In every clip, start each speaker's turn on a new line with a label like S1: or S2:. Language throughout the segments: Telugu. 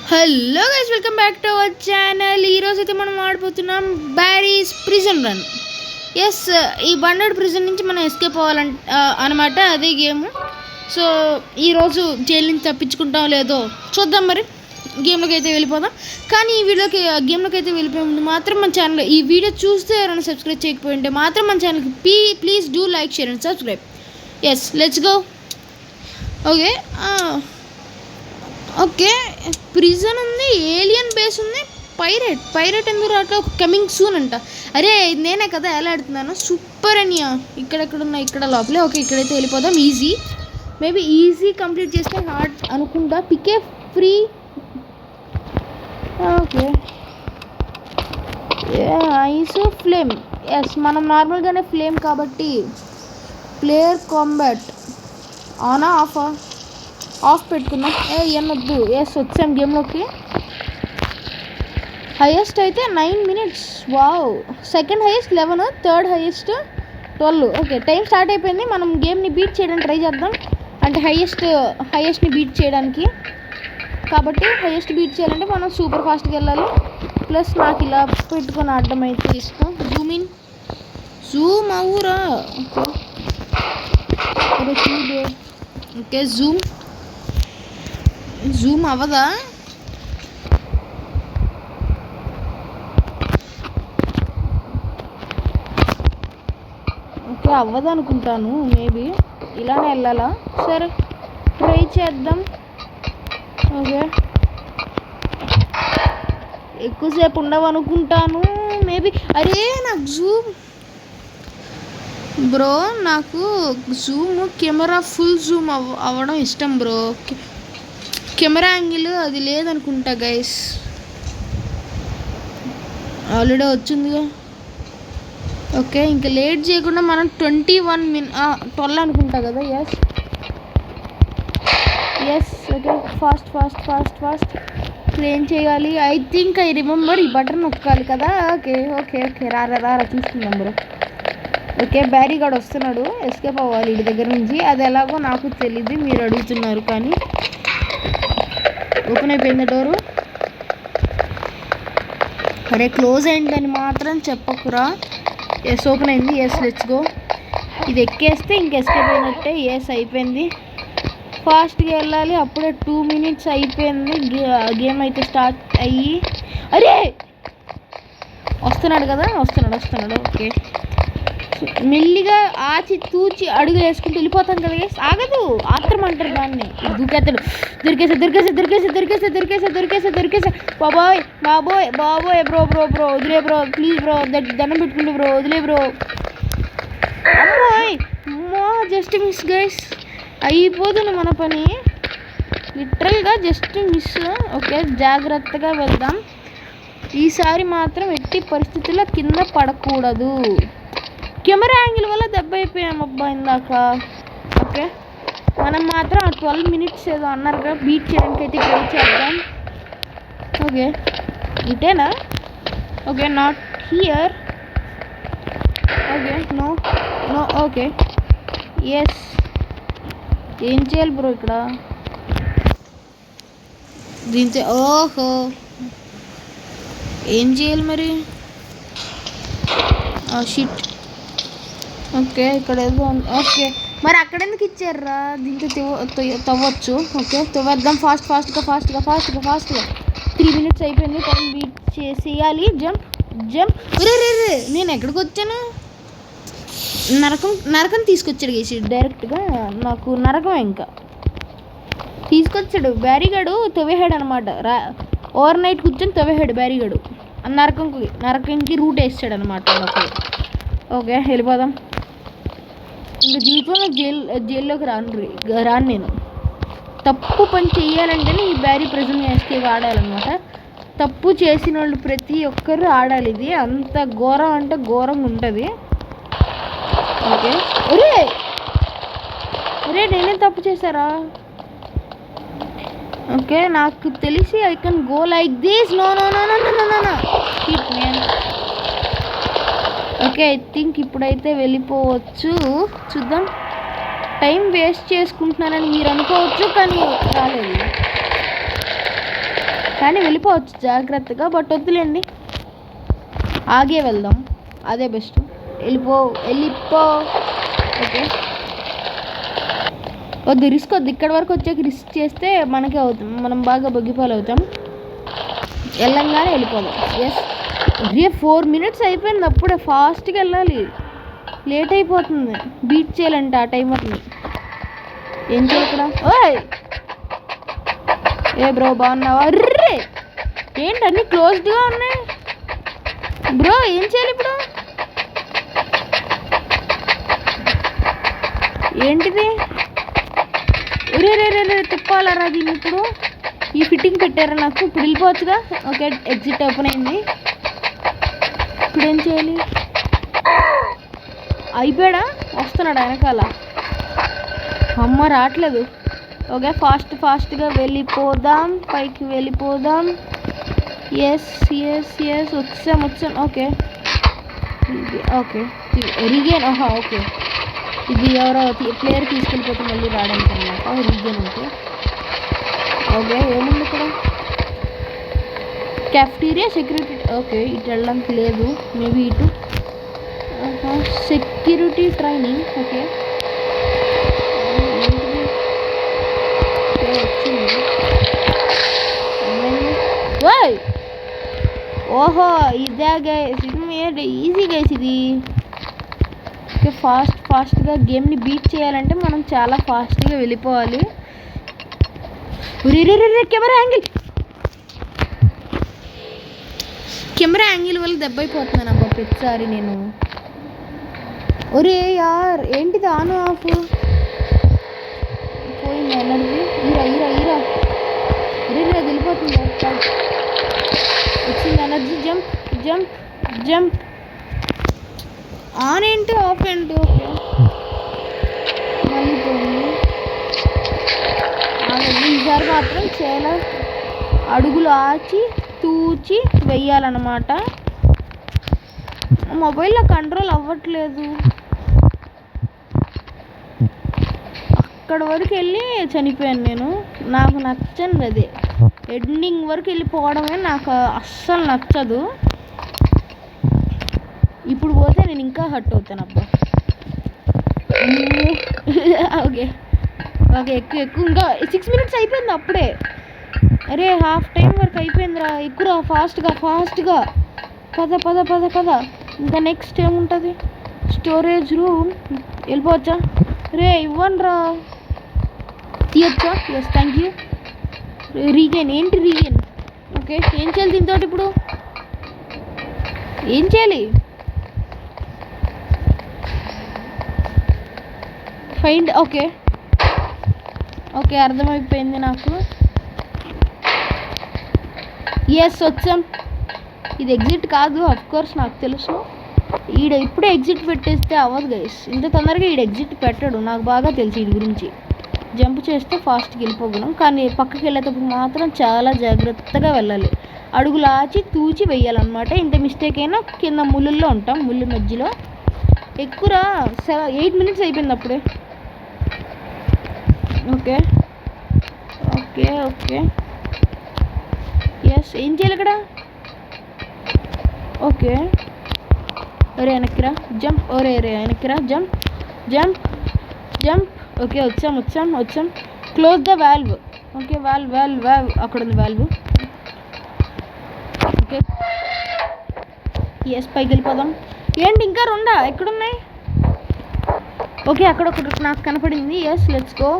S1: Hello guys, welcome back to our channel. ఈరోజు అయితే మనం ఆడిపోతున్నాం బ్యారీస్ ప్రిజన్ రన్. ఎస్, ఈ బండెడ్ ప్రిజన్ నుంచి మనం ఎస్కేప్ అవ్వాలంట అనమాట, అదే గేమ్. సో ఈరోజు జైలు నుంచి తప్పించుకుంటాం లేదో చూద్దాం. మరి గేమ్లోకి అయితే వెళ్ళిపోదాం. కానీ ఈ గేమ్లోకి అయితే వెళ్ళిపోయే ముందు మాత్రం మన ఛానల్ ఈ వీడియో చూస్తే ఎవరైనా సబ్స్క్రైబ్ చేయకపోయింటే మాత్రం మన ఛానల్కి please do like, share and subscribe. Yes, let's go. Okay okay, prison ఉంది, ఏలియన్ బేస్ ఉంది, పైరెట్ ఎందుకు రాక కమింగ్ సూన్ అంట. అరే నేనే కదా ఎలా ఆడుతున్నాను, సూపర్ అనియా. ఇక్కడెక్కడున్నా ఇక్కడ లోపలే. ఓకే, ఇక్కడైతే వెళ్ళిపోదాం. మేబీ ఈజీ కంప్లీట్ చేస్తే హార్డ్ అనుకుంటా. పికే free. Okay, ice flame. Yes, మనం నార్మల్గానే ఫ్లేమ్ కాబట్టి ప్లేయర్ కాంబాట్ ఆనా ఆఫ్ పెట్టుకున్నాం. ఏమొద్దు. ఎస్, వచ్చాం గేమ్లోకి. హైయెస్ట్ అయితే 9 minutes. Wow. Second highest 11, third highest 12. Okay, time start అయిపోయింది. మనం గేమ్ని బీట్ చేయడానికి ట్రై చేద్దాం. అంటే హైయెస్ట్ని బీట్ చేయడానికి. కాబట్టి హైయెస్ట్ బీట్ చేయాలంటే మనం సూపర్ ఫాస్ట్గా వెళ్ళాలి. ప్లస్ నాకు ఇలా పెట్టుకొని ఆడడం అయితే ఇష్టం. జూమ్ అవురా. ఓకే, జూమ్ అవ్వదా? ఓకే, అవ్వదు అనుకుంటాను. మేబీ ఇలానే వెళ్ళాలా? సరే, ట్రై చేద్దాం. ఓకే, ఎక్కువసేపు ఉండవు అనుకుంటాను మేబీ. అరే నాకు జూమ్ కెమెరా ఫుల్ జూమ్ అవ్వడం ఇష్టం బ్రో. కెమెరా యాంగిల్ అది లేదనుకుంటా గైస్. ఆల్రెడీ వచ్చిందిగా. ఓకే, ఇంకా లేట్ చేయకుండా మనం 12 అనుకుంటా కదా. ఎస్ ఓకే, ఫాస్ట్ ఏం చేయాలి? ఐ థింక్ ఐ రిమెంబర్, ఈ బటన్ నొక్కాలి కదా. ఓకే రారా చూస్తున్నాం బ్రో. ఓకే, బ్యారీ గార్డ్ వస్తున్నాడు. ఎస్కేప్ అవ్వాలి వీడి దగ్గర నుంచి. అది ఎలాగో నాకు తెలియదు, మీరు అడుగుతున్నారు కానీ. ఓపెన్ అయిపోయింది డోరు. అరే క్లోజ్ అయిందని మాత్రం చెప్పకురా. ఎస్, ఓపెన్ అయింది. Yes, let's go. ఇది ఎక్కేస్తే ఇంక ఎస్కేప్ అయినట్టే. ఎస్, అయిపోయింది. ఫాస్ట్గా వెళ్ళాలి. అప్పుడే 2 minutes అయిపోయింది. గేమ్ అయితే స్టార్ట్ అయ్యి. అరే వస్తున్నాడు కదా. వస్తున్నాడు. ఓకే, మెల్లిగా ఆచి తూచి అడుగు వేసుకుంటూ వెళ్ళిపోతాం కదా. ఆగదు, ఆత్రం అంటారు దాన్ని. దూకేస్తాడు. దొరికేసా. బాబోయ్ బ్రో వదిలే బ్రో, ప్లీజ్ బ్రో, దండం పెట్టుకుంటే బ్రో, వదిలే బ్రో. అమ్మాయి జస్ట్ మిస్ గైస్. అయిపోతుంది మన పని, లిటరల్గా జస్ట్ మిస్. ఓకే, జాగ్రత్తగా వెళ్దాం. ఈసారి మాత్రం ఎట్టి పరిస్థితుల్లో కింద పడకూడదు. కెమెరా యాంగిల్ వల్ల దెబ్బ అయిపోయాం అబ్బా ఇందాక. ఓకే, మనం మాత్రం 12 minutes ఏదో అన్నారుగా, బీట్ చేయడానికి అయితే ట్రై చేద్దాం. ఓకే, ఇటేనా? Okay, not here. Okay, no. Okay, yes. ఏం చేయాలి బ్రో ఇక్కడ? దీంతో ఓహో, ఏం చేయాలి మరి? షిట్. ఓకే, ఇక్కడ ఏదో. ఓకే, మరి అక్కడ ఎందుకు ఇచ్చారా? దీంతో తవ్వచ్చు. ఓకే, తవ్వేద్దాం ఫాస్ట్గా. 3 minutes అయిపోయింది. టైం బీట్ చేసేయాలి. జంప్. రే నేను ఎక్కడికి వచ్చాను? నరకం తీసుకొచ్చాడు గేసి డైరెక్ట్గా. నాకు నరకం ఇంకా తీసుకొచ్చాడు. బ్యారీగాడు తవ్వేహాడు అనమాట. ఓవర్ నైట్ కూర్చొని తవ్వేహాడు బ్యారీగాడు. నరకంకి రూట్ వేస్తాడు అనమాట. ఓకే, వెళ్ళిపోదాం. ఇంకా జీవితంలో జైల్లోకి రాను నేను. తప్పు పని చేయాలంటేనే ఈ బ్యారీ ప్రిజన్ ఎస్కేప్ ఆడాలన్నమాట. తప్పు చేసిన వాళ్ళు ప్రతి ఒక్కరు ఆడాలి ఇది. అంత ఘోరం అంటే ఘోరంగా ఉంటుంది. ఓకే, అరే నేనే తప్పు చేశారా? ఓకే, నాకు తెలిసి I can go like this. No hit man. Okay, I think ఇప్పుడైతే వెళ్ళిపోవచ్చు. చూద్దాం. టైం వేస్ట్ చేసుకుంటున్నానని మీరు అనుకోవచ్చు, కానీ రాలేదు. కానీ వెళ్ళిపోవచ్చు జాగ్రత్తగా, బట్ వద్దులేండి, ఆగే వెళ్దాం, అదే బెస్ట్. వెళ్ళిపో. ఓకే, వద్దు, రిస్క్ వద్దు. ఇక్కడ వరకు వచ్చాక రిస్క్ చేస్తే మనకే అవుతాం, మనం బాగా బొగ్గిపాలు అవుతాం. వెళ్ళంగానే వెళ్ళిపోదాం. ఎస్, 4 minutes అయిపోయింది అప్పుడే. ఫాస్ట్గా వెళ్ళాలి, లేట్ అయిపోతుంది. బీట్ చేయాలంటే ఆ టైమర్ని. ఏం చేయాలి ఇక్కడ? ఓయ్ ఏ బ్రో, బాగున్నావా? అర్రే ఏంటి అన్నీ క్లోజ్డ్గా ఉన్నాయి బ్రో, ఏం చేయాలి ఇప్పుడు? ఏంటిది? రే రే రే రే తిప్పాలరా దీన్ని ఇప్పుడు. ఈ ఫిట్టింగ్ పెట్టారా నాకు? ఇప్పుడు వెళ్ళిపోవచ్చుగా. ఓకే, ఎగ్జిట్ ఓపెన్ అయింది. ఇప్పుడు ఏం చేయాలి? అయిపోయాడా? వస్తున్నాడు వెనకాల. అమ్మ రావట్లేదు. ఓకే, ఫాస్ట్గా వెళ్ళిపోదాం, పైకి వెళ్ళిపోదాం. ఎస్ వచ్చాం. ఓకే రీగేన్. ఓకే, ఇది ఎవరో ప్లేయర్ తీసుకెళ్ళిపోతే మళ్ళీ రావడానికి అన్నమాట రీగేన్ అంటే. ఓకే, ఏముంది ఇక్కడ? Cafeteria, security. ఓకే, ఇటు వెళ్ళడానికి లేదు, మేబీ ఇటు. Security training. ఓకే, ఓహో ఇదే గైస్, ఇది ఈజీ గైస్ ఇది. ఓకే, ఫాస్ట్గా గేమ్ని బీట్ చేయాలంటే మనం చాలా ఫాస్ట్గా వెళ్ళిపోవాలి. కెమెరా యాంగిల్ వల్ల దెబ్బ అయిపోతున్నాను అబ్బా ప్రతిసారి నేను. ఒరే యార్, ఏంటిది ఆన్ ఆఫ్ పోయింది ఎనర్జీ. ఈరా రే వెళ్ళిపోతుంది. వచ్చింది ఎనర్జీ. జంప్. ఆన్ ఏంటి, ఆఫ్ ఏంటి? ఓకే, మళ్ళీ పోయింది. ఈసారి మాత్రం చాలా అడుగులు ఆచి తూచి వెయ్యాలన్నమాట. మొబైల్లో కంట్రోల్ అవ్వట్లేదు. అక్కడ వరకు వెళ్ళి చనిపోయాను నేను. నాకు నచ్చండి అదే, ఎండింగ్ వరకు వెళ్ళిపోవడమే నాకు అస్సలు నచ్చదు. ఇప్పుడు పోతే నేను ఇంకా హర్ట్ అవుతాను అబ్బా. ఓకే ఎక్కువ. ఇంకా 6 minutes అయిపోయింది అప్పుడే. అరే హాఫ్ టైం వరకు అయిపోయిందిరా. ఎక్కువ ఫాస్ట్గా పద. ఇంకా నెక్స్ట్ ఏముంటుంది? Storage room. వెళ్ళిపోవచ్చా? రే ఇవ్వండి రా, తీయచ్చా? Yes, thank you. రీగేన్. ఏంటి రీగేన్? ఓకే, ఏం చేయాలి దీంతో ఇప్పుడు? ఏం చేయాలి? ఫైండ్. ఓకే అర్థమైపోయింది నాకు. ఎస్, వచ్చాం. ఇది ఎగ్జిట్ కాదు, అఫ్కోర్స్ నాకు తెలుసు. ఇప్పుడే ఎగ్జిట్ పెట్టేస్తే అవ్వదు గైస్, ఇంత తొందరగా ఎగ్జిట్ పెట్టడు, నాకు బాగా తెలుసు వీడి గురించి. జంప్ చేస్తే ఫాస్ట్గా వెళ్ళిపోగలం, కానీ పక్కకి వెళ్ళేటప్పుడు మాత్రం చాలా జాగ్రత్తగా వెళ్ళాలి. అడుగులు ఆచి తూచి వెయ్యాలన్నమాట. ఇంత మిస్టేక్ అయినా కింద ముళ్ళుల్లో ఉంటాం, ముళ్ళు మధ్యలో. ఎక్కువ 8 minutes అయిపోయింది అప్పుడే. ఓకే ఎస్, ఏం చేయాలి ఇక్కడ? ఓకే, ఒరే వెనక్కిరా, జంప్. వెనక్కిరా, జంప్. ఓకే, వచ్చాం. Close the valve. Okay, valve అక్కడ ఉంది వాల్వ్. ఓకే, ఎస్, పైకి వెళ్ళిపోదాం. ఏంటి ఇంకా 2 ఎక్కడున్నాయి? ఓకే, అక్కడ ఒకటి నాకు కనపడింది. Yes, let's go.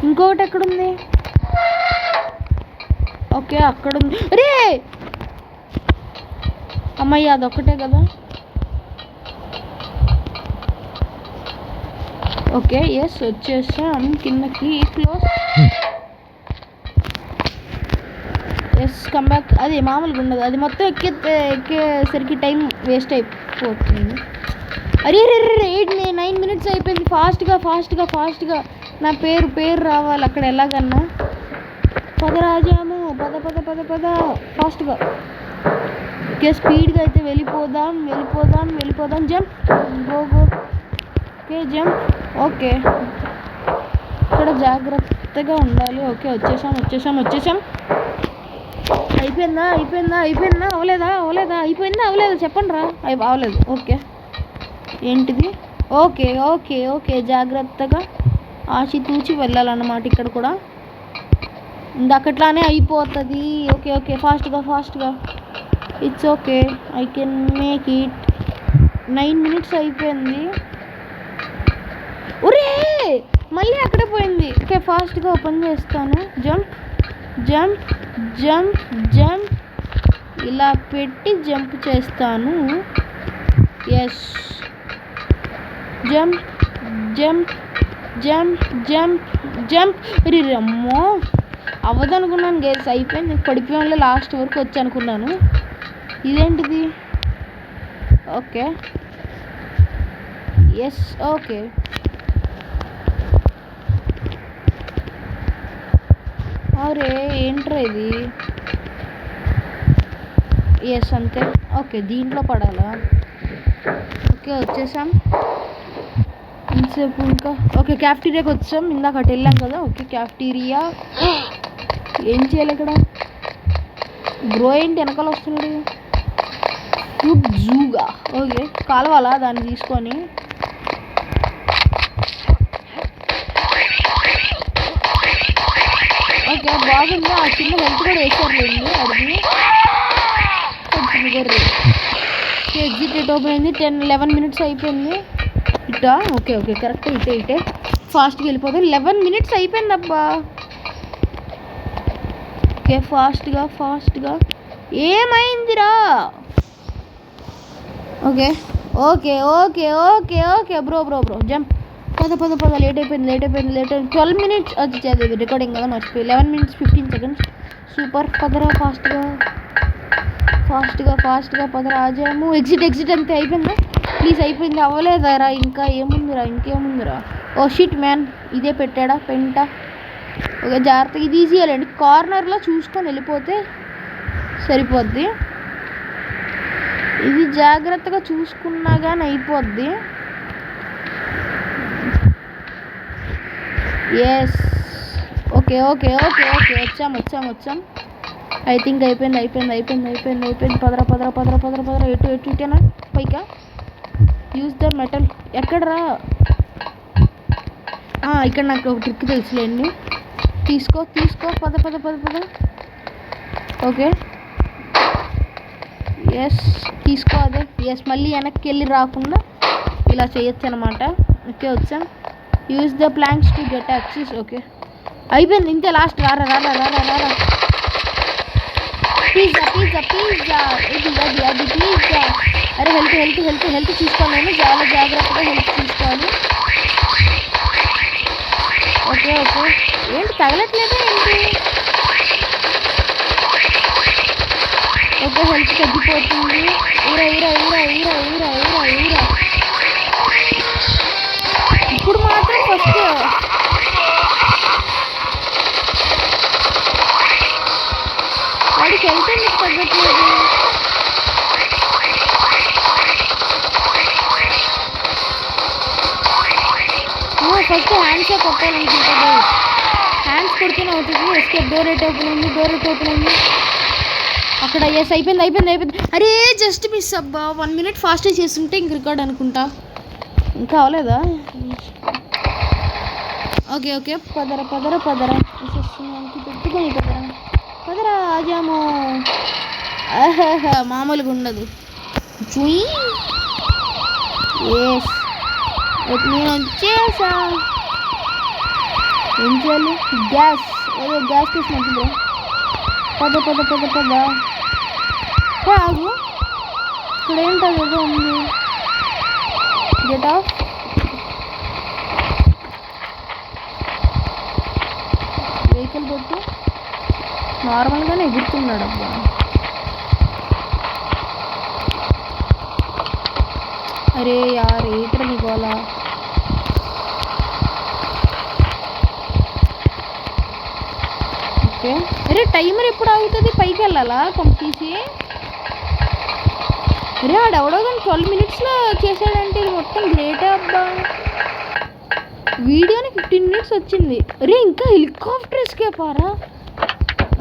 S1: ఇంకొకటి ఎక్కడుంది? ఓకే, అక్కడ ఉంది. రే అమ్మయ్య, అదొక్కటే కదా. ఓకే, ఎస్, వచ్చేసాం కిందకి. క్లోజ్. Yes, come back. అది మామూలుగా ఉండదు, అది మొత్తం ఎక్కేసరికి టైం వేస్ట్ అయిపోతుంది. అరే 9 minutes అయిపోయింది. ఫాస్ట్గా నా పేరు రావాలి అక్కడ ఎలాగన్నా. పద రాజాము, పద ఫాస్ట్గా. ఓకే, స్పీడ్గా అయితే వెళ్ళిపోదాం. Jump. Go. Okay, jump. Okay, ఇక్కడ జాగ్రత్త జాగ్రత్తగా ఉండాలి. ఓకే, వచ్చేసాం. అయిపోయిందా అవ్వలేదా చెప్పండి రా. అవ్వలేదు. ఓకే, ఏంటిది? ఓకే, జాగ్రత్తగా ఆచితూచి వెళ్ళాలన్నమాట. ఇక్కడ కూడా ఇందాకట్లానే అయిపోతుంది. ఓకే, ఫాస్ట్గా. It's okay, I can make it. 9 minutes అయిపోయింది. ఒరే, మళ్ళీ అక్కడే పోయింది. ఓకే, ఫాస్ట్గా ఓపెన్ చేస్తాను. జంప్ ఇలా పెట్టి జంప్ చేస్తాను. Yes, jump. అమ్మో, అవ్వదనుకున్నాను గైస్. అయిపోయింది, పడిపోయాను. లాస్ట్ వరకు వచ్చి అనుకున్నాను. ఇదేంటిది? Okay, yes, okay. అరే, ఏంట్రా ఇది? ఎస్, అంతే. ఓకే, దీంట్లో పడాలా? ఓకే, వచ్చేసాం. ఇంతసేపు ఇంకా ఓకే, క్యాఫ్టీరియాకి వచ్చాం. ఇందాక అటు వెళ్ళాం కదా. Okay, cafeteria. ఏం చేయాలి ఇక్కడ? బ్రో ఏంటి వెనకాల వస్తున్నాడు? ఫుడ్ జూగా. ఓకే, కాలవాలా దాన్ని తీసుకొని? ఓకే, బాగుంది. ఆ చిన్న హెల్త్ కూడా వేసారులేండి. అడిగి కొంచెం గొర్రె. ఎగ్జిట్ ఎట్ ఓపెన్ అయింది. 10-11 minutes అయిపోయింది. ఇటా? Okay, correct. ఇటే ఫాస్ట్గా వెళ్ళిపోతాం. 11 minutes అయిపోయింది అబ్బా. ఓకే, ఫాస్ట్గా. ఏమైందిరా? Okay, bro jump. పద. లేట్ అయిపోయింది. 12 minutes అది రికార్డింగ్ కదా, మర్చిపోయి. 11 minutes 15 seconds. సూపర్. పదరా, ఫాస్ట్గా పదరా. ఆజాము. ఎగ్జిట్ అంతే. అయిపోయిందా? ప్లీజ్, అయిపోయింది. అవ్వలేదారా? ఇంకేముందిరా? ఓ షిట్ మ్యాన్, ఇదే పెట్టాడా పెంట? ఓకే, జాగ్రత్తగా. ఇది ఈజీ చేయాలండి. కార్నర్లో చూసుకొని వెళ్ళిపోతే సరిపోద్ది. ఇది జాగ్రత్తగా చూసుకున్నా కానీ అయిపోద్ది. Yes, okay. వచ్చాం. ఐ థింక్ అయిపోయింది. పదరా. ఎటునా? పైకా? Use the metal. ఎక్కడరా? ఇక్కడ నాకు ఒక ట్రిక్ తెలుసులేండి. తీసుకో. పద. ఓకే, ఎస్, తీసుకో. అదే, ఎస్. మళ్ళీ వెనక్కి వెళ్ళి రాకుండా ఇలా చేయొచ్చు అనమాట. ఓకే, వచ్చాం. Use the planks to get access. Okay, అయిపోయింది. ఇంతే, లాస్ట్. రారా. పిజ్జా. అది పిజ్జా. అరే, హెల్త్ చూసుకోవాలి. చాలా జాగ్రత్తగా హెల్త్ చూసుకోవాలి. ఓకే, ఏంటి తగలట్లేదా ఏంటి? ఓకే, హెల్త్ తగ్గిపోతుంది. ఊరా. ఇప్పుడు మాత్రం ఫస్ట్ వాడికి హెల్త్ ఎందుకు తగ్గట్లేదు? ఫస్ట్ హ్యాండ్సే కొట్టాలనుకుంటా. హ్యాండ్స్ కొడితేనే అవుతుంది. ఎస్కేప్. డోర్ ఎట్ ఓపెన్ అయింది. అక్కడ ఎస్, అయిపోయింది. అరే, జస్ట్ మిస్ అబ్బా. 1 minute ఫాస్ట్గా చేస్తుంటే ఇంక రికార్డ్ అనుకుంటా. ఇంకా అవ్వలేదా? ఓకే, పదరా. పెట్టుకొని పదరా. ఆజాము. మామూలుగా ఉండదు. ఎస్, నేను వచ్చేసా. ఏం చేయాలి? గ్యాస్ తీసినట్టు. పద. ఆగు, ఇక్కడ ఏంటది? ఏదో ఉంది. Get off. వెహికల్ కొట్టు. నార్మల్గానే ఎగురుతున్నాడు అబ్బా. అరే యార్, ఏంట్రా నీ గోల? ఓకే, అరే టైమర్ ఎప్పుడు ఆగుతుంది? పైకి వెళ్ళాలా పంపించి? అరే, ఆడెవడో కానీ 12 minutesలో చేశాడంటే ఇది మొత్తం గ్రేటే అబ్బా. వీడియోని 15 minutes వచ్చింది. అరే ఇంకా హెలికాప్టర్ ఎస్కేప్ ఆరా.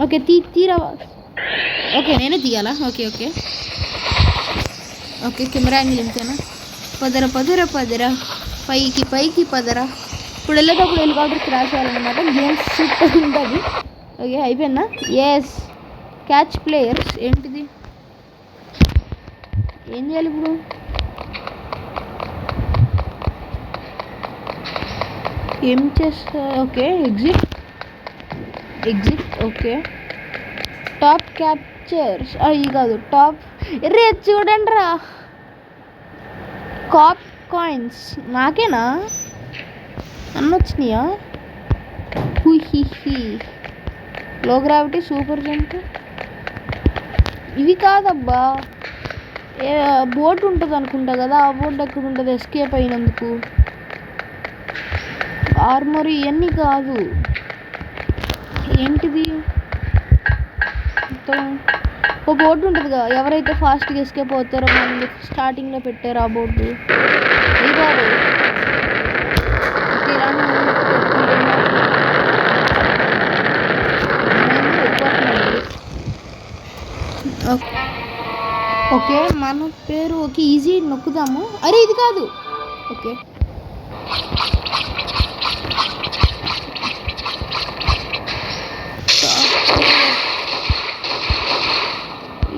S1: ఓకే తీరా. ఓకే నేనే తీయాలా? Okay okay okay camera angle ఇంతేనా? పదరా పైకి పదరా. ఇప్పుడు వెళ్ళేటప్పుడు హెలికాప్టర్ క్రాష్ అవ్వాలన్నమాట. గేమ్ సూపర్ ఉంటుంది. ఓకే అయిపోయిందా? Yes catch players. ఏంటిది? ఏం చేయాలి ఇప్పుడు? ఏం చేస్తా? Okay exit. Okay top captures అవి కాదు టాప్. రే చూడండి రా, కాప్ కాయిన్స్ నాకేనా అన్నొచ్చినాయా? హుహి లో గ్రావిటీ సూపర్ జంప్ ఇవి కాదబ్బా. ఏ బోట్ ఉంటుంది అనుకుంటా కదా, ఆ బోట్ ఎక్కడ ఉంటుంది ఎస్కేప్ అయినందుకు? ఆర్మరీ ఇవన్నీ కాదు. ఏంటిది? ఓ బోర్డు ఉంటుంది కదా, ఎవరైతే ఫాస్ట్గా ఎస్కేప్ అవుతారో మనం స్టార్టింగ్లో పెట్టారు ఆ బోర్డు. ఏ బాబు ఓకే మన పేరు ఓకే ఈజీ నొక్కుదాము. అరే ఇది కాదు. ఓకే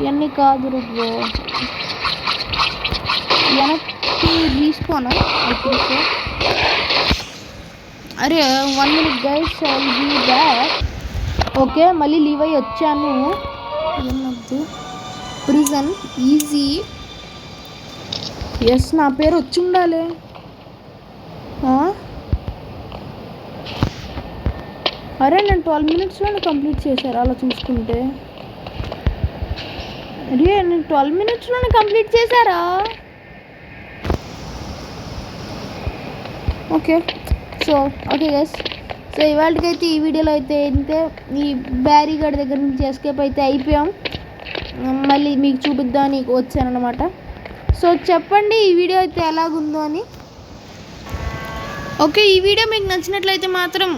S1: ఇవన్నీ కాదు బ్రో. వెనక్కి తీసుకోనా? అరే 1 minute guys, I will be back. Okay మళ్ళీ లీవ్ అయ్యి వచ్చాను. ఏమద్దు ప్రిజన్ ఈజీ. ఎస్ నా పేరు వచ్చి ఉండాలి. అరే నేను 12 minutesలోనే కంప్లీట్ చేశారు అలా చూసుకుంటే. అరే నేను 12 minutesలోనే కంప్లీట్ చేశారా? ఓకే ఓకే గైస్, సో ఇవాళకైతే ఈ వీడియోలో అయితే ఇంతే. ఈ బ్యారీగార్డ్ దగ్గర నుంచి ఎస్కేప్ అయితే అయిపోయాం. మళ్ళీ మీకు చూపిద్దామని వచ్చానమాట. సో చెప్పండి ఈ వీడియో అయితే ఎలాగుందో అని. ఓకే ఈ వీడియో మీకు నచ్చినట్లయితే మాత్రం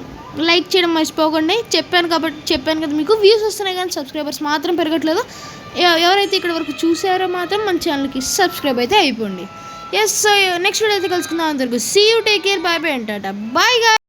S1: లైక్ చేయడం మర్చిపోకండి. చెప్పాను కదా మీకు వ్యూస్ వస్తున్నాయి కానీ సబ్స్క్రైబర్స్ మాత్రం పెరగట్లేదు. ఎవరైతే ఇక్కడ వరకు చూసారో మాత్రం మన ఛానల్కి సబ్స్క్రైబ్ అయితే అయిపోండి. ఎస్ సో నెక్స్ట్ వీడియో అయితే కలుసుకుందాం. అందరికీ see you, take care, bye bye అంటాట. Bye guys.